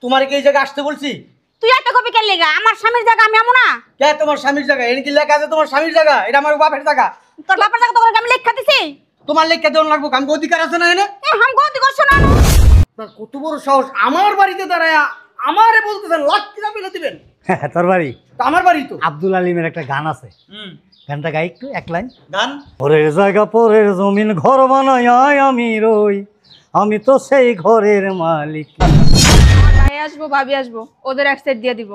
তোমার কি এই জায়গা আসতে বলছি? তুই এত কবি কেন লেগা? আমার স্বামীর জায়গা আমি আমু না। কে তোমার স্বামীর জায়গা? এর কি লেখা আছে তোমার স্বামীর জায়গা? এটা আমার বাপের জায়গা। তোর বাপের জায়গা তোকে আমি লেখা দিছি। তোমার লেখা দেওয়ার লাগবো, আমি অধিকার আছে না এনে? হাম গতি করছ না। তার কত বড় সাহস আমার বাড়িতে দাঁড়ায় আমারে বলতেছেন লাঠিটা ফেলে দিবেন। তোর বাড়ি? তা আমার বাড়ি তো। আব্দুল আলিমের একটা গান আছে, গানটা গাই একটু এক লাইন। গান? পরের জায়গা পরের জমিন ঘর বানাই আমি রই, আমি তো সেই ঘরের মালিক। ভাই আসবো, ভাবি আসবো, ওদের এক সাইড দিয়ে দিব।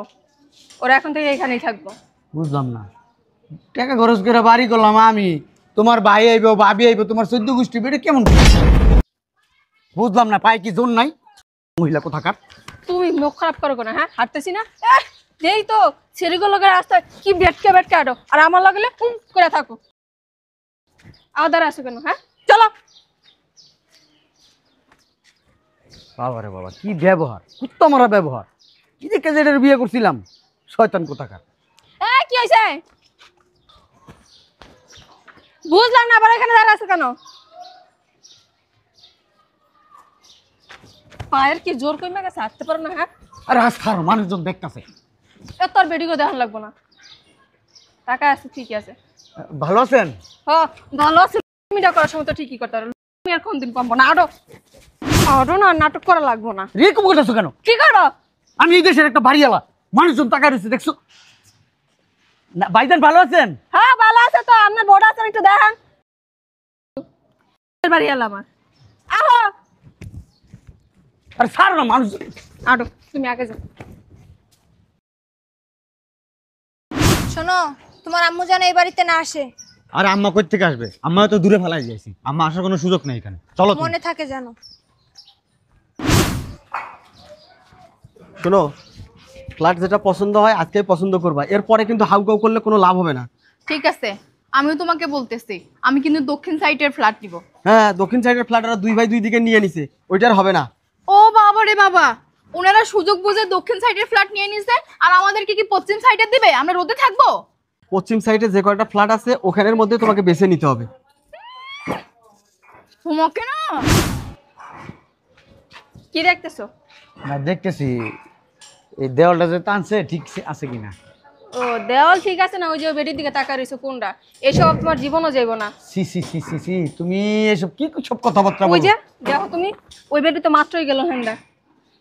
ওরা এখন থেকে এখানেই থাকবো। বুঝলাম না, টাকা খরচ করে বাড়ি করলাম আমি, তোমার ভাই আইবো, ভাবি আইবো, তোমার 14 গোষ্ঠী বেড়ে কেমন? বুঝলাম না, পাই কি জোন নাই? মহিলা কোথাকার। তুমি মুখ খারাপ করো না, হ্যাঁ হাঁটতেছি না, নেই তো ছেলেগুলোকে রাস্তায় কি বেটকে বেটকে আটো, আর আমার লাগলে করে থাকো। আদার আসো কেন? হ্যাঁ চলো। বাবা রে বাবা, কি ব্যবহার, কুত্তা মারা ব্যবহার। কি দেখে যে এটার বিয়ে করছিলাম, শয়তান কোথাকার। কি হয়েছে? বুঝলাম না, আবার এখানে দাঁড়া আছে কেন? পায়ের কি জোর কমে গেছে, হাঁটতে পারো না? হ্যাঁ আরে আজ খার মানুষজন দেখতেছে। তোর বেডিকে দেখান লাগবো না, টাকা আছে ঠিকই আছে। ভালো আছেন? হ্যাঁ ভালো আছে। তুমি যা করার সময় তো ঠিকই করতে পারো, তুমি আর কোনদিন কমবো না। আরো আরো না, নাটক করা লাগবো না। রেকম করতেছো কেন? কি করো? আমি এই দেশের একটা বাড়িওয়ালা, মানুষজন টাকা রয়েছে দেখছো না? ভাইজান ভালো আছেন? হ্যাঁ ভালো আছে তো, আপনার বোর্ড আছে একটু দেখান। বাড়ি এলাম আমার। আহো আরে ছাড়ো না মানুষ। আরো তুমি আগে যাও। শোনো, তোমার আম্মু যেন এই বাড়িতে না আসে। আর আম্মা কই থেকে আসবে? আম্মা তো দূরে ফেলাই যাইছি, আম্মা আসার কোনো সুযোগ নেই এখানে। চলো তুমি। মনে থাকে যেন। শোনো, ফ্ল্যাট যেটা পছন্দ হয় আজকেই পছন্দ করবা, এরপরে কিন্তু হাউকাউ করলে কোনো লাভ হবে না। ঠিক আছে, আমিও তোমাকে বলতেছি, আমি কিন্তু দক্ষিণ সাইডের ফ্ল্যাট নিব। হ্যাঁ, দক্ষিণ সাইডের ফ্ল্যাটরা 2 ভাই 2 দিকে নিয়ে নিছে, ওইটার হবে না। ও বাবা রে বাবা, ওনারা সুযোগ বুঝে দক্ষিণ সাইডের ফ্ল্যাট নিয়ে নিছে, আর আমাদেরকে কি পশ্চিম সাইডে দিবে? আমরা রোদে থাকবো? পশ্চিম সাইডে যে কয়টা ফ্ল্যাট আছে ওখানের মধ্যে তোমাকে বেছে নিতে হবে। তোমাকে না, কি দেখতেছো? না দেখতেছি এই দেওয়ালটা যে টানছে ঠিক আছে কিনা। ও দেওয়াল ঠিক আছে না? ওই যে বেডির দিকে তাকা রইছো কোনটা? এসব তোমার জীবনও যাইবো না। সি সি সি সি সি, তুমি এসব কি সব কথাবার্তা ওই বলো? যে দেখো তুমি, ওই বেডি তো মাত্রই গেল হ্যান্ডা।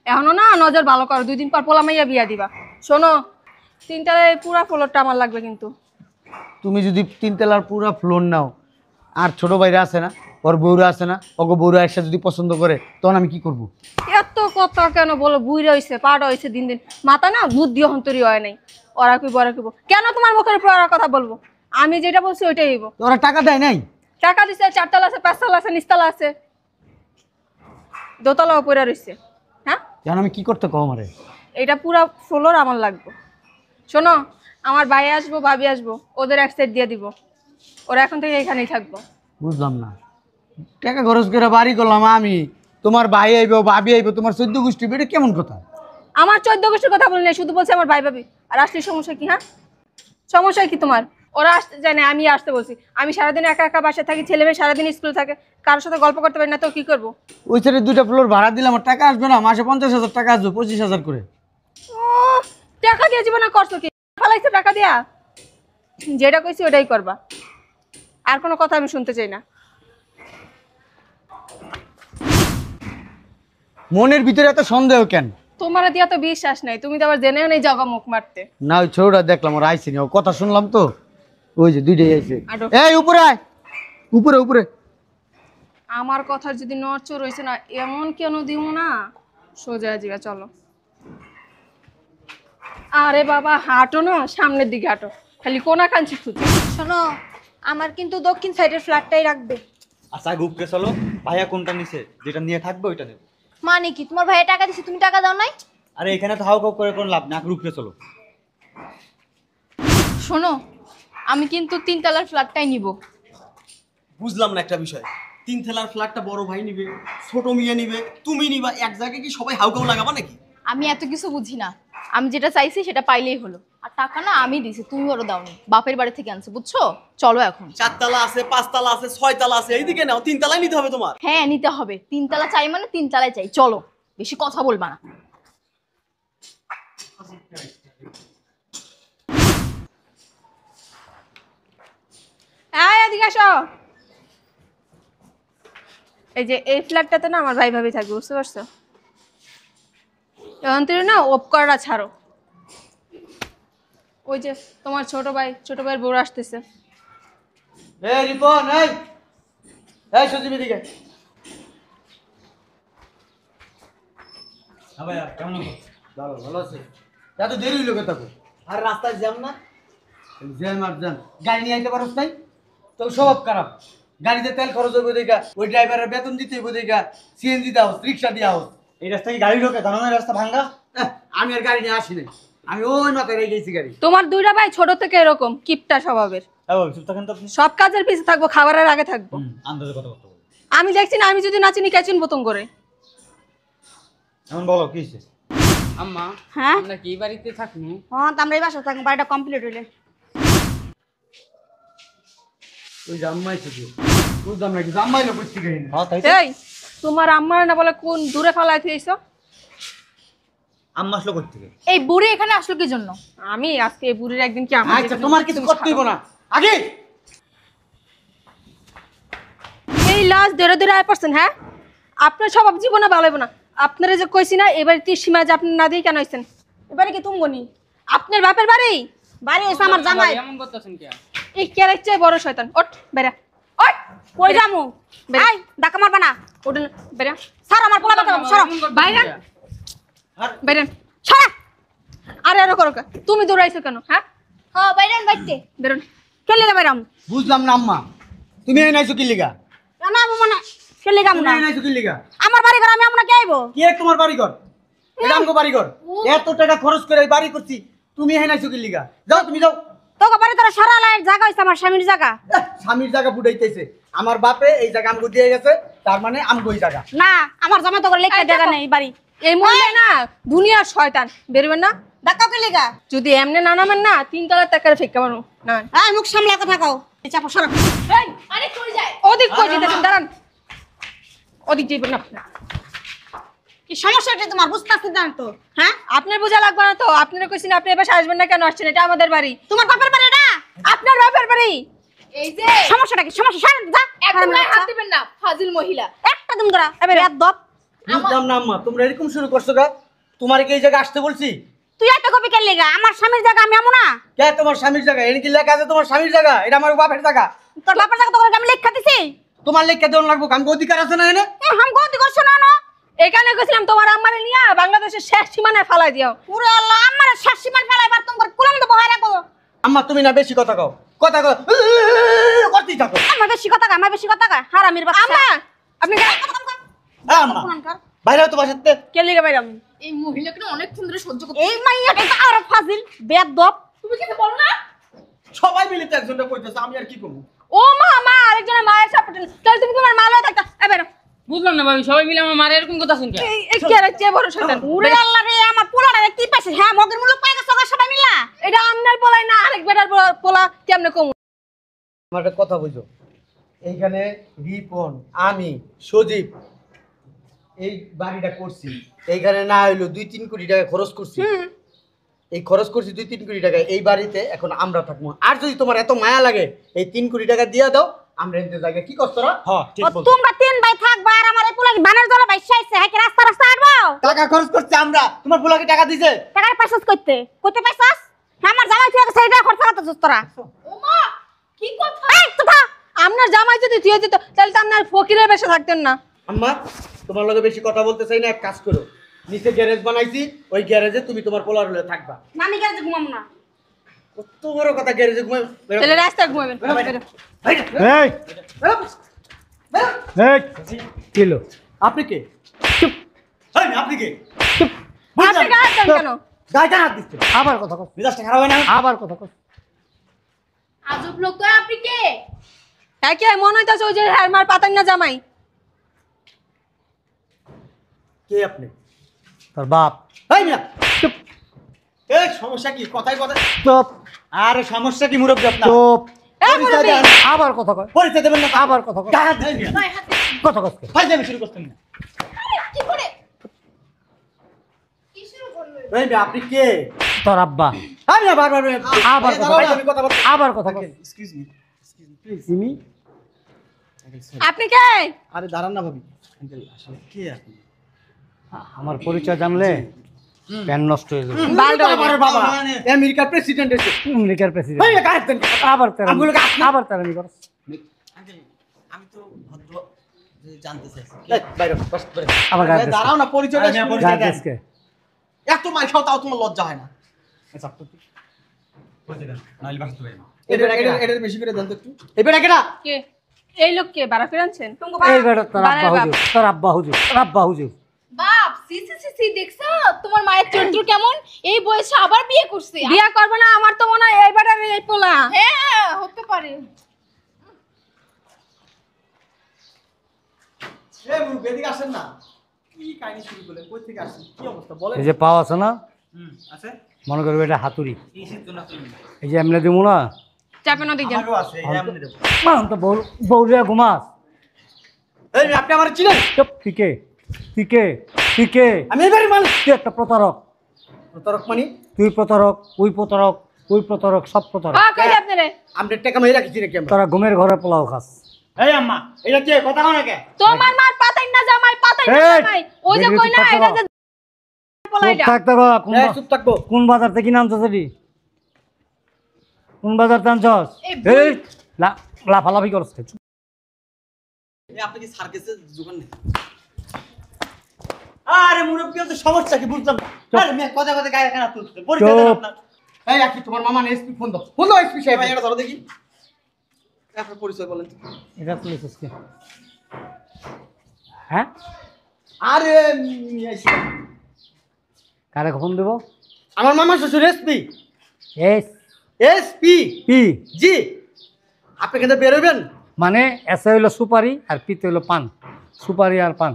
এখনো না নজর ভালো করো, 2 দিন পর পোলা মাইয়া বিয়া দিবা। শোনো, 3টায় পুরা ফ্লোরটা আমার লাগবে কিন্তু। তুমি যদি 3 তলার পুরো ফ্লোর নাও, আর ছোট ভাইরা আছে না, ওর বউরা আছে না, ওকে বউরা একসাথে যদি পছন্দ করে, তখন আমি কি করব? এত কথা কেন বলো? বুইরা হইছে, পাড়া হইছে, দিন দিন মাথা না বুদ্ধি অন্তরি হয় নাই। ওরা কইব, ওরা কইব, কেন তোমার মুখের উপর ওরা কথা বলবো? আমি যেটা বলছি ওইটাই হইব। ওরা টাকা দেয় নাই? টাকা দিছে, 4 তলা আছে, 5 তলা আছে, নিচতলা আছে, দোতলা উপরে রইছে। হ্যাঁ জানো আমি কি করতে কও আমারে? এটা পুরা ফ্লোর আমার লাগবে। শোনো, আমার ভাই আসবো, ভাবি আসবো, ওদের এক সাইড দিয়ে দিব। ওরা এখন থেকে এখানেই থাকবো। বুঝলাম না, টাকা খরচ করে বাড়ি করলাম আমি, তোমার ভাই আইবো, ভাবি আইবো, তোমার 14 গোষ্ঠী বেড়ে কেমন কথা? আমার 14 গোষ্ঠীর কথা বলি না, শুধু বলছে আমার ভাই ভাবি। আর আসলে সমস্যা কি? হ্যাঁ সমস্যা কি তোমার? ওরা আসতে জানে, আমি আসতে বলছি। আমি সারাদিন একা একা বাসায় থাকি, ছেলে মেয়ে সারাদিন স্কুলে থাকে, কারোর সাথে গল্প করতে পারি না, তো কি করবো? ওই সাইডে 2টা ফ্লোর ভাড়া দিলাম, আমার টাকা আসবে না? মাসে 50,000 টাকা আসবে, 25,000 করে। ও টাকা দিয়ে জীবনে করছো কি? ফেলাইছো টাকা দিয়া? যেটা কইছি ওটাই করবা, আর কোনো কথা আমি শুনতে চাই না। মনের ভিতরে এত সন্দেহ কেন? তোমার দিয়া তো বিশ্বাস নাই, তুমি তো আবার জেনেও নেই জায়গা মুখ মারতে। না, ওই ছোটটা দেখলাম, ওর আইসি নি, ও কথা শুনলাম তো, ওই যে 2টাই আইছে। আরো। এই উপরে আয়, উপরে উপরে। আমার কথার যদি নড়চড় হয়েছে না, এমন কেন দিব না, সোজা জিগা চলো। আরে বাবা হাঁটো না, সামনের দিকে হাঁটো, খালি কোনা কাঞ্চি খুঁজো। শোনো, আমার কিন্তু দক্ষিণ সাইডের ফ্ল্যাটটাই রাখবে। আচ্ছা গ্রুপকে চলো, ভাইয়া কোনটা নিছে, যেটা নিয়ে থাকবে ওইটা নেব। মানে কি, তোমার ভাইয়া টাকা দিছে, তুমি টাকা দাও নাই? আরে এখানে তো হাউকাউ করে কোনো লাভ না, গ্রুপকে চলো। শোনো, আমি কিন্তু 3 তলার ফ্ল্যাটটাই নিব। বুঝলাম না একটা বিষয়, 3 তলার ফ্ল্যাটটা বড় ভাই নিবে, ছোট মিয়া নিবে, তুমি নিবা, এক জায়গায় কি সবাই হাউকাউ লাগাবা নাকি? আমি এত কিছু বুঝি না, আমি যেটা চাইছি সেটা পাইলেই হলো। আর টাকা না আমি দিছি, তুমি ওরা দাওনি, বাপের বাড়ি থেকে আনছে, বুঝছো? চলো এখন। 4 তলা আছে, 5 তলা আছে, 6 তলা আছে, এইদিকে নাও, 3 তলায় নিতে হবে তোমার। হ্যাঁ নিতে হবে, 3 তলা চাই মানে 3 তলায় চাই, চলো, বেশি কথা বলবা না। এই যে এই ফ্ল্যাটটাতে না আমার ভাই ভাবি থাকবে, বুঝতে পারছো? এখন তুমি না অফ করাটা ছাড়ো। ওই যে তোমার ছোট ভাইয়ের বউ আসতেছে। এই রিপন, এই সজীব এদিকে। ভাইয়া কেমন আছো? ভালো ভালো আছে। এত দেরি হইলো কথা কই? আর রাস্তায় জ্যাম না? জ্যাম আর জ্যাম। গাড়ি নিয়ে আইতে পারছ নাই? তো স্বভাব খারাপ। গাড়িতে তেল খরচ হইব দেখা, ওই ড্রাইভারের বেতন দিতে হইব দেখা, সিএনজি দাও, রিক্সা দিয়াও। এই রাস্তায় কি গাড়ি ঢোকে? জানো না এই রাস্তা ভাঙ্গা? আমি আর গাড়ি নিয়ে আসি নাই, আমি ওই মাথায় রেখে গেছি গাড়ি। তোমার দুইটা ভাই ছোট থেকে এরকম কিপটা স্বভাবের। চুপ থাকেন তো আপনি। সব কাজের পিছে থাকবো, খাবারের আগে থাকবো। আন্দাজে কথা বলতে বলো। আমি দেখছি না, আমি যদি না চিনি কে চিনবো তুম করে। এমন বলো কি হয়েছে? আম্মা হ্যাঁ আমরা কি এই বাড়িতে থাকবো? হ্যাঁ তো আমরা এই বাসা থাকবো, বাড়িটা কমপ্লিট হইলে। ওই জাম্মাই থেকে বুঝলাম নাকি জাম্মাই লোক করছি গাড়ি হ্যাঁ তাই তো। এই তোমার আম্মার না বলে কোন দূরে ফালাই থইছো? আম্মা আসলো কই থেকে? এই বুড়ি এখানে আসলো কি জন্য? আমি আজকে এই বুড়ির একদিন কি আমার আচ্ছা তোমার কিছু করতে হইব না আগে। এই লাশ দেড়ে দেড়ে আয় পারছেন। হ্যাঁ আপনার স্বভাব জীবনে ভালো হইব না। আপনারা যে কইছি না এবারে 30 সীমা যে আপনি না দিয়ে কেন আইছেন? এবারে কি তুমি গনি আপনার বাপের বাড়ি বাড়ি হইছে আমার জামাই। এমন করতেছেন কি? এই ক্যারেক্ট চাই বড় শয়তান। ওঠ বেরা, ওঠ। কই যামু? বেরা। আই ডাকা মারবা না। ওঠেন বেরা, স্যার আমার পোলা কথা সরো। বাইরে বেরেন, ছাড়া। আরে আরে করো কে? তুমি দৌড়াইছো কেন? হ্যাঁ হ্যাঁ বাইরেন বাইতে। বেরোন। কেলে রে বাইরাম? বুঝলাম না আম্মা, তুমি এই নাইছো কি লিগা? না আমি মানে কেলে গাম তুমি না। এই নাইছো কি লিগা? আমার বাড়ি ঘর আমি আমরা কে আইবো? কে তোমার বাড়ি ঘর? এটা আমগো বাড়ি ঘর। এত টাকা খরচ করে এই বাড়ি করছি, তুমি এই নাইছো কি লিগা? যাও তুমি যাও। তোকে বাড়ি তোরা সারা লাইট জায়গা হইছে আমার স্বামীর জায়গা। স্বামীর জায়গা ফুটাইতেছে, আমার বাপে এই জায়গা আমগো দিয়ে গেছে, তার মানে আমগো এই জায়গা। না আমার জামাই তো লেখা এই জায়গা দেখো। নেই বাড়ি। এই মহিলা না দুনিয়ার শয়তান। বেরোবেন না? ডাকাও কেলে গা? যদি এমনি না নামেন না 3 তলার টাকার ফেক্কা মারো না। এই মুখ সামলা কথা কও। এই চাপো সরো। এই আরে কই যায়? ওদিক কই যেতেছেন? দাঁড়ান, ওদিক যাইবেন না আপনার। কি সমস্যাটা তোমার বুঝতাছি না তো? হ্যাঁ আপনার বোঝা লাগবে না তো। আপনারা কইছেন আপনি এবার আসবেন না, কেন আসছেন? এটা আমাদের বাড়ি। তোমার বাপের বাড়ি না? আপনার বাপের বাড়ি। এই যে সমস্যাটা কি? সমস্যা সারা যা। একদম গায়ে হাত দিবেন না, ফাজিল মহিলা। একটা তুমি ধরা এবারে দপ। বুঝলাম না আম্মা, তোমরা এরকম শুরু করছো গা? তোমার কি এই জায়গা আসতে বলছি? তুই একটা কপি কেন লেগা? আমার স্বামীর জায়গা আমি আমু না? কে তোমার স্বামীর জায়গা? এর কি লেখা আছে তোমার স্বামীর জায়গা? এটা আমার বাপের জায়গা। তোর বাপের জায়গা তোকে আমি লেখা দিছি। তোমার লেখা দেওয়ার লাগবো, আমি অধিকার আছে না এনে? হাম গতি করছ না না? এখানে কইছিলাম তোমার আম্মারে নিয়ে বাংলাদেশের শেষ সীমানায় ফালাই দিও। পুরো আল্লাহ আমার শাশি মান ফেলাইবার তোমার কুলাম তো বহাই রাখো। আম্মা তুমি না বেশি কথা কও, কথা কও করতেই থাকো। আমার বেশি কথা কয়, আমার বেশি কথা কয়। হারামির বাচ্চা। আম্মা আপনি হ্যাঁ আম্মা, বাইরে হও তো বাসাতে। কে লিগে বাইরাম? এই মহিলাকে না অনেকক্ষণ ধরে সহ্য করতে। এই মাইয়াটা তো আর ফাজিল বেয়াদব। তুমি কিছু বলো না? সবাই মিলে তো একজনটা কইতেছে, আমি আর কি করব? ও মা, মা আরেকজনের মায়ের সাপোর্ট। তাহলে তুমি তোমার মা লয়ে থাকতা। এ বেরো। বুঝলাম না ভাবি, সবাই মিলে আমার মারে এরকম করতেছেন কি? এই ক্যারেক্ট চাই বড় শয়তান। ওরে আল্লাহ রে আমার পোলাটা কি পাইছে? হ্যাঁ মগের মুলক পাই গেছে সবাই মিলা। এটা আমনার পোলাই না, আরেক বেটার পোলা। কেমনে কম? আমার একটা কথা বুঝো, এইখানে রিপন, আমি, সজীব এই বাড়িটা করছি। এইখানে না হইলো 2-3 কোটি টাকা খরচ করছি। এই খরচ করছি 2-3 কোটি টাকা এই বাড়িতে। এখন আমরা থাকবো। আর যদি তোমার এত মায়া লাগে এই 3 কোটি টাকা দিয়ে দাও, আমরা এনতে জায়গা কি করছ তোরা? হ্যাঁ ঠিক ও বলছো। তোমরা তিন ভাই থাকবা আর আমার এই পোলা কি বানের জলে বাইসা আইছে? হ্যাঁ কি রাস্তা রাস্তা আটবো? টাকা খরচ করছি আমরা, তোমার পোলাকে টাকা দিছে? টাকা পাইছস কইতে? কইতে পাইছস? আমার জামাই তুই একটা সাইডে খরচ করতেছস তোরা। ওমা কি কথা? এই তুই আপনার জামাই যদি দিয়ে দিত তাহলে তো আপনার ফকিরের বেশে থাকতেন না। আম্মা তোমার লগে বেশি কথা বলতে চাই না, এক কাজ করো, নিচে গ্যারেজ বানাইছি, ওই গ্যারেজে তুমি তোমার পোলার হলে থাকবা। নানি গেছে ঘুমাম না। কত বড় কথা, গ্যারেজে ঘুমাই। তাহলে রাস্তায় ঘুমাবেন। বেরো। এই এই কিলো আপনি কে? এই, আপনি কে? আপনি গায়ে হাত দেন কেন? গায়ে হাত দিচ্ছে। আবার কথা কর, মেজাজটা খারাপ হয় না? আবার কথা কর। আজব লোক তো আপনি কে? হ্যাঁ কি মনে হইতাছে ওই যে হ্যাঁ মার পাতান না জামাই? কে আপনি? তোর বাপ। এই মিয়া চুপ। এই সমস্যা কি? কথাই কথা। চুপ আরে সমস্যা কি মুরব্বি আপনার? চুপ। এই মুরব্বি, আবার কথা কর, পরিচয় দেবেন না? আবার কথা কর। গায়ে হাত দেন মিয়া। গায়ে হাত দিন। কথা কর। ফাইজলামি শুরু করতেন না। কি করে? কি শুরু করলো? এই মিয়া আপনি কে? তোর আব্বা। আমি বারবার আবার এই কথা দাঁড়াও না, কর। আমি কথা বলতে। আবার কথা কর। এক্সকিউজ মি, সিমি আপনি কে? আরে দাঁড়ান না ভাবি, আঙ্কেল আসলে কে আপনি? আমার পরিচয় জানলে প্যান নষ্ট হয়ে যাবে। আরে বাবা আমেরিকার প্রেসিডেন্ট এসে আমেরিকার প্রেসিডেন্ট এই গায়ের দেন আবার তেরামি আমগুলোকে আবার তেরামি করস। আঙ্কেল আমি তো ভদ্র জানতে চাইছি। এই বাইরে বস বাইরে আবার গায়ে দিস দাঁড়াও না, পরিচয়টা আমি শুনি। গায়ে দিস কে? এত মাল খাও তাও তোমার লজ্জা হয় না? আচ্ছা পরিচয় দেন নাইলে বাসতে পারি না। এটার বেশি করে দেন তো একটু। এই বেটা কেডা? কে? এই লোক কে? বাড়া ফিরে আনছেন? এই বেটা তোর আব্বা বাড়ার বাপ। হুজুর, তোর আব্বা হুজুর, তোর আব্বা হুজুর। বাপ সি সি সি সি দেখছো তোমার মায়ের চরিত্র কেমন? এই বয়সে আবার বিয়ে করছে। বিয়া করবো না, আমার তো মনে হয় এই বাড়ার এই পোলা। হ্যাঁ হতে পারে। এই মুখ এদিকে আসেন না। কি কাহিনী শুরু করলেন? কই থেকে আসছেন? কি অবস্থা বলেন? এই যে পাও আছে না, আছে মনে করবে এটা হাতুড়ি। কিসের জন্য তুমি? এই যে এমনি দিমু না, চাপেন ওদিক যান। আমারও আছে, এই এমনি দেবো। মান তো বউরিয়া ঘুমাস। এই আপনি আমার চিনেন? চুপ, ঠিকে ঠিকে ঠিকে। আমি এবারে মাল তুই একটা প্রতারক, তরক মানি তুই প্রতারক, ওই প্রতারক, ওই প্রতারক, সব প্রতারক। হ্যাঁ কই আপনারে? আমরা টাকা মেরে রাখছি নাকি আমরা? তোরা ঘুমের ঘরে পোলাও খাস। এই আম্মা এটা কে কথা কও না কে? তোমার মার পাতাই না জামাই, পাতাই না এই, জামাই। ওই যে দেখবি কই না চুপ এটা থাকতে যে পোলাইটা। চুপ থাকতে গো। কোন এই চুপ থাকবো। কোন বাজার থেকে নামছো সেটি? কোন বাজার টানছস? এই এই লাফালাফি করছ। এই আপনি কি সার্কাসের দোকান নেই? আরে মুরব্বি তো সমস্যা কি বুঝলাম না। আরে মেয়ে কথা কথা গায়ে কেন তুলতে? পরিচয় দেন চুপ। আপনার। এই আকি তোমার মামা এসপি ফোন দাও, ফোন দাও এসপি সাহেব। ভাই এটা ধরো দেখি। আপনার পরিচয় বলেন তো। এটা তুলেছিস কে? হ্যাঁ, আরে কারে ফোন দেব? আমার মামা শ্বশুর SP. S SP P G. আপনি কিন্তু বেরোবেন। মানে এসে হইলো সুপারি আর পিতে হইলো পান। সুপারি আর পান,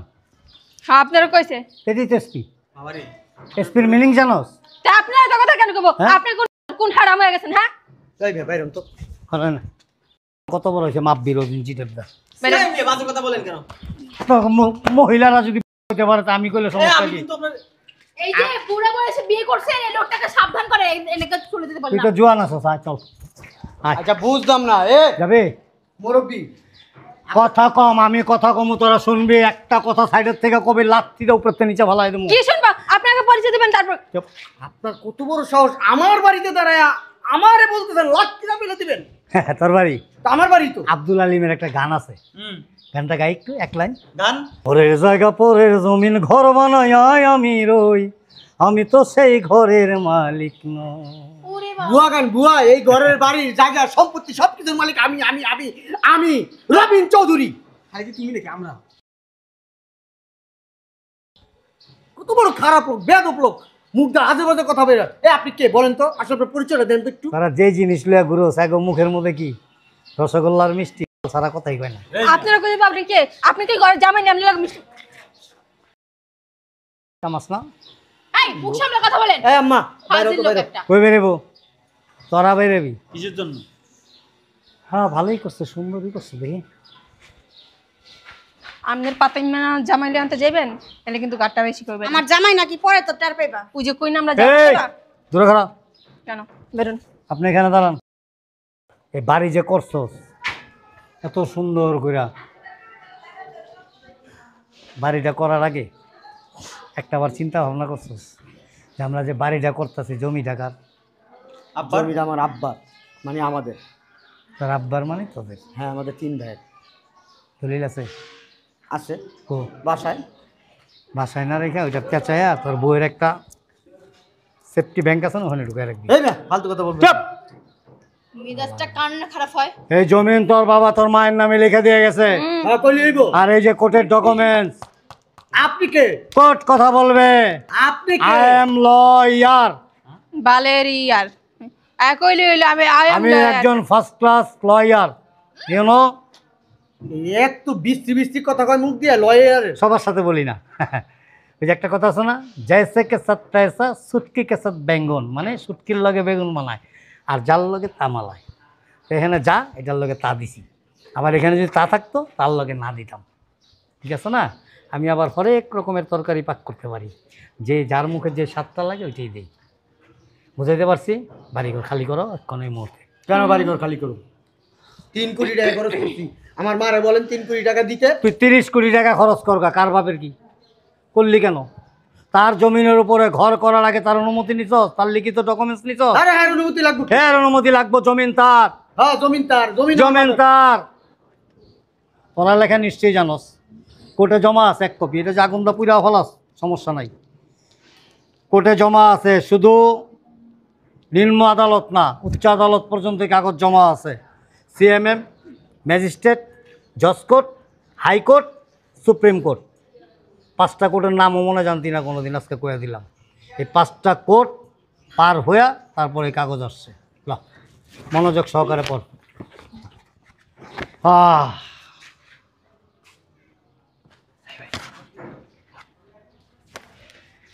হ্যাঁ আপনারা কইছে। এটাই তো এসপি। বাবারে এসপির মিনিং জানোস? তা আপনারা এত কথা কেন কইব? হ্যাঁ? আপনি কোন কোন হারাম হয়ে গেছেন? হ্যাঁ এই ভাই বাইরন তো। হয় না? কত বড় হয়েছে মাপ বিরোধী চিটের দা। এই মেয়ে বাজে কথা বলেন কেন? মহিলারা যদি হতে পারে তা আমি কইলে এই সমস্যা আমি কি? কিন্তু আপনার এই যে বুড়া বয়সে বিয়ে করছে এই লোকটাকে সাবধান করে এনেকে চলে যেতে তুই বললাম। তো জোয়ান আছো, আয় চল আয়। আচ্ছা বুঝলাম না এ যাবে? মুরব্বি। কথা কম, আমি কথা কম, তোরা শুনবি। একটা কথা সাইডের থেকে কবে লাত্তিটা উপর থেকে নিচে ভালাই দেবো। কি শুনবা? আপনাকে পরিচয় দিবেন তারপর। আপনার কত বড় সাহস আমার বাড়িতে দাঁড়ায় আমারে বলতেছেন লাঠিটা ফেলে দিবেন? তোর বাড়ি? তা আমার বাড়ি তো। আব্দুল আলিমের একটা গান আছে, গানটা গাই একটু এক লাইন। গান পরের জায়গা পরের জমিন ঘর বানায় আমি রই, আমি তো সেই ঘরের মালিক নই। ওরে বাবা বুয়া গান বুয়া। এই ঘরের বাড়ির জায়গা সম্পত্তি সবকিছুর মালিক আমি আমি আমি আমি রবিন চৌধুরী। খালি কি তুমি নাকি আমরা? কত বড় খারাপ লোক, বেয়াদব লোক, মুখ দিয়ে আজে বাজে কথা বের। এ আপনি কে বলেন তো? আসলে আপনার পরিচয়টা দেন তো একটু। তারা যে জিনিস লইয়া ঘুরো সাগো মুখের মধ্যে কি রসগোল্লার মিষ্টি সারা কথাই কয় না। আপনারা কইব আপনি কে? আপনি কি ঘরে জামাই না? আপনি লাগে মিষ্টি কামাস না? এই মুখ সামলে কথা বলেন। এই আম্মা বাইরে হাজির তো লোক বাইরে। একটা। কই বেরেবো? তোরা বেরেবি? কিসের জন্য? হ্যাঁ ভালোই করছে, সুন্দরই করছে দেখি। আপনার পাতাই না জামাই আনতে যাবেন তাহলে কিন্তু গাটটা বেশি করবে। আমার জামাই নাকি পরে তো টের পাইবা। ওই যে কই না আমরা এই যাই না? দূরে খারাপ, কেন বেরোন? আপনি এখানে দাঁড়ান। এই বাড়ি যে করছস এত সুন্দর কইরা, বাড়িটা করার আগে একটাবার চিন্তা ভাবনা করছস যে আমরা যে বাড়িটা করতেছি জমি টাকার? জমিটা আমার আব্বা মানে আমাদের। তার আব্বার মানে তোদের? হ্যাঁ আমাদের 3 ভাইয়ের। দলিল আছে? আছে ও বাসায়। বাসায় না রেখে ওইটা পেঁচায়া তোর বইয়ের একটা সেফটি ব্যাংক আছে না, ওখানে ঢুকায় রাখবি। এই না ফালতু কথা বলবেন। চুপ! মেজাজটা কান না খারাপ হয়। এই জমিন তোর বাবা তোর মায়ের নামে লিখে দিয়ে গেছে। হ্যাঁ কইলি হইব। আর এই যে কোর্টের ডকুমেন্টস, আপনি কে? কোর্ট কথা বলবে। আপনি কে? I am lawyer. বালেরি আর কইলি হইলো আমি একজন first class lawyer, you know. একটু বৃষ্টি বৃষ্টি কথা কয় মুখ দিয়ে লয়ার। সবার সাথে বলি না। ওই যে একটা কথা আছে না, জয়সে কে সাথ পয়সা সুটকি কে সাথ বেঙ্গন, মানে সুটকির লগে বেগুন মালায় আর যার লগে তা মালায়। তো এখানে যা এটার লগে তা দিছি, আবার এখানে যদি তা থাকতো তার লগে না দিতাম। ঠিক আছে না? আমি আবার হরেক রকমের তরকারি পাক করতে পারি, যে যার মুখে যে স্বাদটা লাগে ওইটাই দিই। বুঝাইতে পারছি? বাড়িঘর খালি করো এখন এই মুহূর্তে। কেন বাড়িঘর খালি করব? 3 কোটি টাকা খরচ করছি। আমার মারে বলেন 3 কোটি টাকা দিতে। তুই 30 কোটি টাকা খরচ করগা, কার বাপের কি করলি কেন? তার জমিনের উপরে ঘর করার আগে তার অনুমতি নিছস? তার লিখিত ডকুমেন্টস নিছস? আরে হ্যাঁ অনুমতি লাগবে। হ্যাঁ অনুমতি লাগবো। জমিন তার, হ্যাঁ জমিন তার, জমিন তার। পড়ালেখা নিশ্চয়ই জানোস। কোর্টে জমা আছে 1 কপি, এটা যে আগুনটা পুরা ফলাস সমস্যা নাই। কোর্টে জমা আছে, শুধু নিম্ন আদালত না, উচ্চ আদালত পর্যন্ত কাগজ জমা আছে। সিএমএম, ম্যাজিস্ট্রেট, জজ কোর্ট, হাইকোর্ট, সুপ্রিম কোর্ট, 5টা কোর্টের নামও মনে জানতি না কোনোদিন, আজকে কয়ে দিলাম। এই 5টা কোর্ট পার হইয়া তারপরে এই কাগজ আসছে। ল মনোযোগ সহকারে পড়।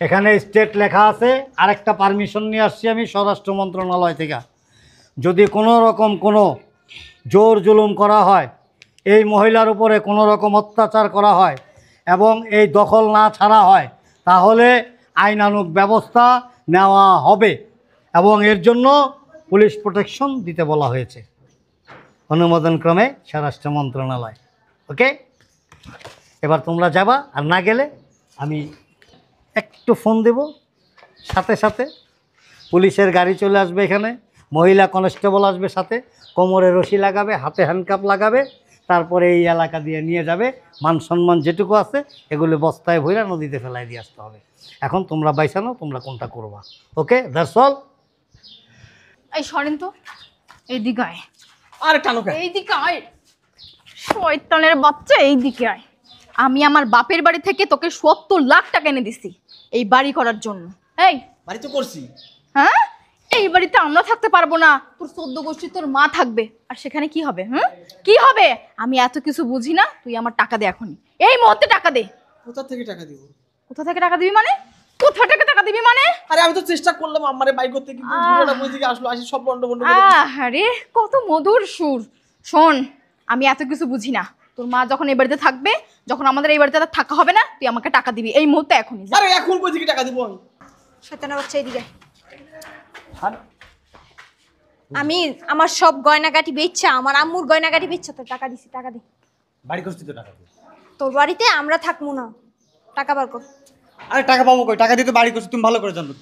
এখানে স্টেট লেখা আছে। আরেকটা পারমিশন নিয়ে আসছি আমি স্বরাষ্ট্র মন্ত্রণালয় থেকে। যদি কোনো রকম কোনো জোর জুলুম করা হয়, এই মহিলার উপরে কোনো রকম অত্যাচার করা হয় এবং এই দখল না ছাড়া হয়, তাহলে আইনানুগ ব্যবস্থা নেওয়া হবে এবং এর জন্য পুলিশ প্রোটেকশন দিতে বলা হয়েছে অনুমোদনক্রমে স্বরাষ্ট্র মন্ত্রণালয়। ওকে, এবার তোমরা যাবা। আর না গেলে আমি একটু ফোন দেব, সাথে সাথে পুলিশের গাড়ি চলে আসবে এখানে, মহিলা কনস্টেবল আসবে সাথে, কোমরে রশি লাগাবে, হাতে হ্যান্ডকাপ লাগাবে, তারপরে এই এলাকা দিয়ে নিয়ে যাবে। মান সম্মান যেটুকু আছে এগুলো বস্তায় ভইরা নদীতে ফেলাই দিয়ে আসতে হবে। এখন তোমরা বাইসানো, তোমরা কোনটা করবা। ওকে, দ্যাটস অল। এই সরেন তো, এইদিকে আয়, আরে টানো কেন? এইদিকে আয়, শয়তানের বাচ্চা, এইদিকে আয়। আমি আমার বাপের বাড়ি থেকে তোকে 70 লাখ টাকা এনে দিছি এই বাড়ি করার জন্য। এই বাড়ি তো করছি। হ্যাঁ, এই বাড়িতে আমরা থাকতে পারবো না, তোর 14 গোষ্ঠী তোর মা থাকবে। আর সেখানে কি হবে? কি হবে? আমি এত কিছু বুঝি না, তুই আমার টাকা দে এখনই, এই মুহূর্তে টাকা দে। কোথা থেকে টাকা দিব? কোথা থেকে টাকা দিবি মানে? কোথা থেকে টাকা দিবি মানে? আরে আমি তো চেষ্টা করলাম আমারে বাই করতে, কিন্তু বুড়োটা বই থেকে আসলো, আসি সব বন্ধ বন্ধ করে আরে কত মধুর সুর। শোন, আমি এত কিছু বুঝি না। তোর মা যখন এই বাড়িতে থাকবে, যখন আমাদের এই বাড়িতে থাকা হবে না, তুই আমাকে টাকা দিবি এই মুহূর্তে, এখনই। আরে এখন কই থেকে টাকা দিব আমি? শয়তানের বাচ্চা এদিকে। আমি আমার সব গয়নাগাটি বেচছা, আমার আম্মুর গয়নাগাটি বেচছা, তোর টাকা দিছি, টাকা দে। বাড়ি করছি তো টাকা দিয়ে। তোর বাড়িতে আমরা থাকবো না, টাকা বার কর। আরে টাকা পাবো কই? টাকা দিয়ে তো বাড়ি করছি, তুমি ভালো করে জানো।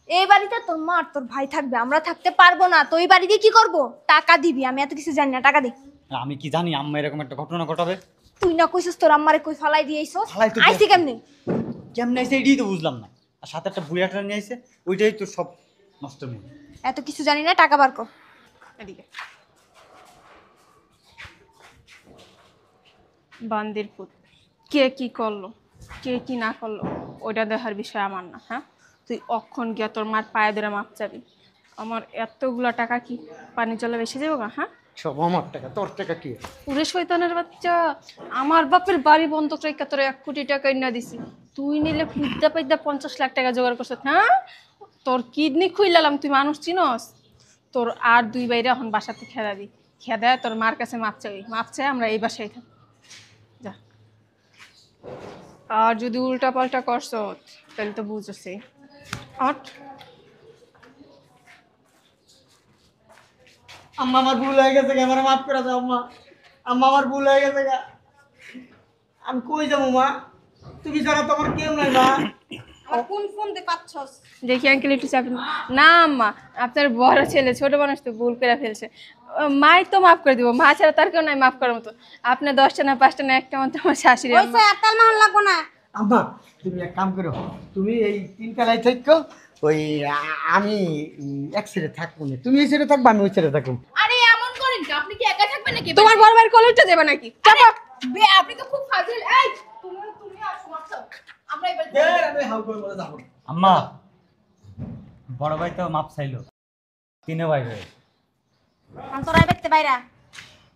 এই বাড়িতে তোর মা আর তোর ভাই থাকবে, আমরা থাকতে পারবো না। তো এই বাড়ি দিয়ে কি করবো? টাকা দিবি। আমি এত কিছু জানি না, টাকা দে। আমি কি জানি আম্মা এরকম একটা ঘটনা ঘটাবে? তুই না কইছিস তোর আম্মারে কই ফালাই দিয়েছিস? ফালাই তো আইছি কেমনে? কেমনে আইছে এটাই তো বুঝলাম না। আর সাথে একটা বুড়ি একটা নিয়ে আইছে, ওইটাই তো সব নষ্ট মূল। এত কিছু জানি না, টাকা বার কর। এদিকে বান্দির পুত, কে কি করলো, কে কি না করলো, ওইটা দেখার বিষয় আমার না। হ্যাঁ, তুই অক্ষণ গিয়া তোর মার পায়ে ধরে মাপ চাবি। আমার এতগুলো টাকা কি পানি জলে বেশি যাবো না? হ্যাঁ, সব আমার টাকা, তোর টাকা কি? পুরে শয়তানের বাচ্চা, আমার বাপের বাড়ি বন্ধ রেখে তোর 1 কোটি টাকা না দিছি, তুই নিলে পিদ্দা পাইদ্দা 50 লাখ টাকা জোগাড় করছ। হ্যাঁ, তোর কিডনি খুইলাম, তুই মানুষ চিনস? তোর আর 2 বাইরে এখন বাসাতে খেদা দি, খেদা তোর মার কাছে মাপ চাই, মাপ চাই আমরা এই বাসায় থাকি। যা, আর যদি উল্টা পাল্টা করছ তাহলে তো বুঝছি। আম্মা আমার ভুল হয়ে গেছে, আমার মাফ করে দাও আম্মা। আম্মা আমার ভুল হয়ে গেছে, আমি কই যাবো মা? তুমি ছাড়া তো আমার কেউ নাই মা। আমার কোন ফোন দে পাচ্ছস? দেখি আঙ্কেল একটু চাপেন না। আম্মা, আপনার বড় ছেলে, ছোট মানুষ তো ভুল করে ফেলছে, মাই তো মাফ করে দিব, মা ছাড়া তার কেউ নাই মাফ করার মতো। আপনি 10টা না 5টা না একটা মাত্র আমার শাশুড়ি। ওইসে আতাল মাহল লাগবো না। আম্মা তুমি এক কাম করো, তুমি এই 3 তলায় থাকো, ওই আমি এক সাইডে থাকবো না, তুমি এই সাইডে থাকবা, আমি ওই সাইডে থাকবো। আরে এমন করেন কি? আপনি কি একা থাকবেন নাকি? তোমার বড় ভাইয়ের কলেজটা যাবে নাকি? আপনি তো খুব ফাজিল। এই তুমি আসো মাত্র, আমরা এবার আমি হাউ করে বলে যাবো। আম্মা, বড় ভাই তো মাপ চাইলো, 3 ভাই হয়ে। তোরাই বেতে বাইরা,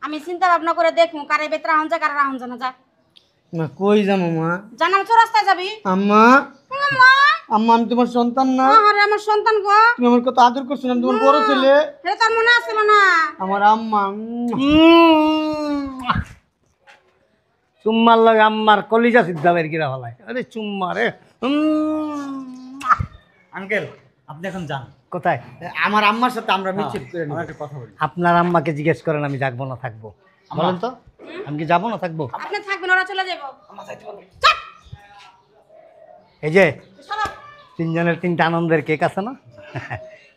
আমি চিন্তা ভাবনা করে দেখবো কারে বেতরা রাহন যা, কারে রাহন জানা যা। মা কই যাবো মা? জানাম তো রাস্তায় যাবি। আম্মা, আম্মা, আম্মা আমি তোমার সন্তান না? আরে আমার সন্তান গো, তুমি আমার কত আদর করছো না? আমি তোমার বড় ছেলে। এটা তোর মনে আছিল না? আমার আম্মা। চুম্মার লগে আম্মার কলিজা সিদ্ধা বের কিরা হলাই। আরে চুম্মা রে। আঙ্কেল আপনি এখন যান। কোথায়? আমার আম্মার সাথে আমরা মিছিল করে আমার নেব। একটা কথা বলি। আপনার আম্মাকে জিজ্ঞেস করেন আমি যাবো না থাকবো। বলেন তো, আমি কি যাবো না থাকবো? আপনি থাকবেন, ওরা চলে যাবো। এই যে তিনজনের তিনটা আনন্দের কেক আছে না,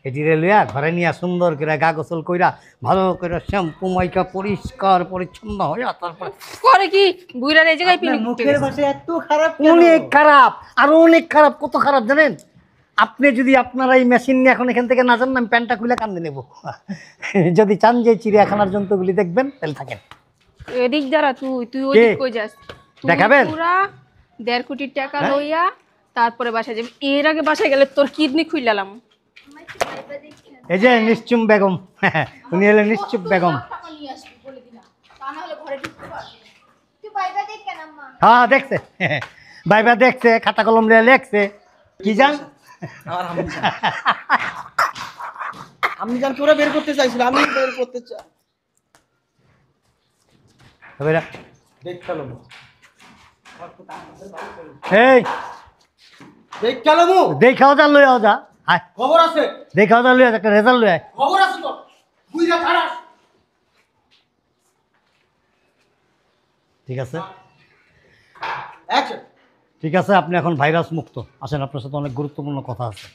এটিরে লইয়া ঘরে নিয়ে সুন্দর করে গা গোসল কইরা ভালো করে শ্যাম্পু মাইকা পরিষ্কার পরিচ্ছন্ন হইয়া তারপরে করে কি বুইরার এই জায়গায় আপনার পিন মুখের ভাষা এত খারাপ কেন? অনেক খারাপ, আরো অনেক খারাপ। কত খারাপ জানেন? আপনি যদি আপনারা এই মেশিন নিয়ে এখন এখান থেকে না যান, আমি প্যান্টটা খুলে কান্দে নেব। যদি চান যে চিড়িয়াখানার জন্তুগুলি দেখবেন তাহলে থাকেন। এদিক যারা তুই ওই কে? দিক কই যাস? তুই দেখাবেন? পুরা 1.5 কোটি টাকা হ্যাঁ? লইয়া তারপরে বাসায় যাবি। এর আগে বাসায় গেলে তোর কিডনি খুইলালাম। এই যে নিশ্চুম বেগম, উনি হলেন নিশ্চুপ বেগম। টাকা নিয়ে আসবি বলে দিলাম, তা না হলে ঘরে ঢুকতে পারবি না। তুই বাইবা দেখ কেন আম্মা? হ্যাঁ দেখছে, বাইবা দেখছে, খাতা কলম নিয়ে লেখছে। কি জান? আমার আমি জান তোরা বের করতে চাইছিল, আমি বের করতে চাই। এবারে দেখ কালাম, এই দেখ কালামু, দেখাও যা লইয়াও যা। হায়, খবর আছে, দেখাও যা লইয়া যা, একটা রেজাল্ট লইয়া। খবর আছে তো, বুইরা খারাপ। ঠিক আছে, অ্যাকশন। ঠিক আছে, আপনি এখন ভাইরাস মুক্ত। আসেন, আপনার সাথে অনেক গুরুত্বপূর্ণ কথা আছে।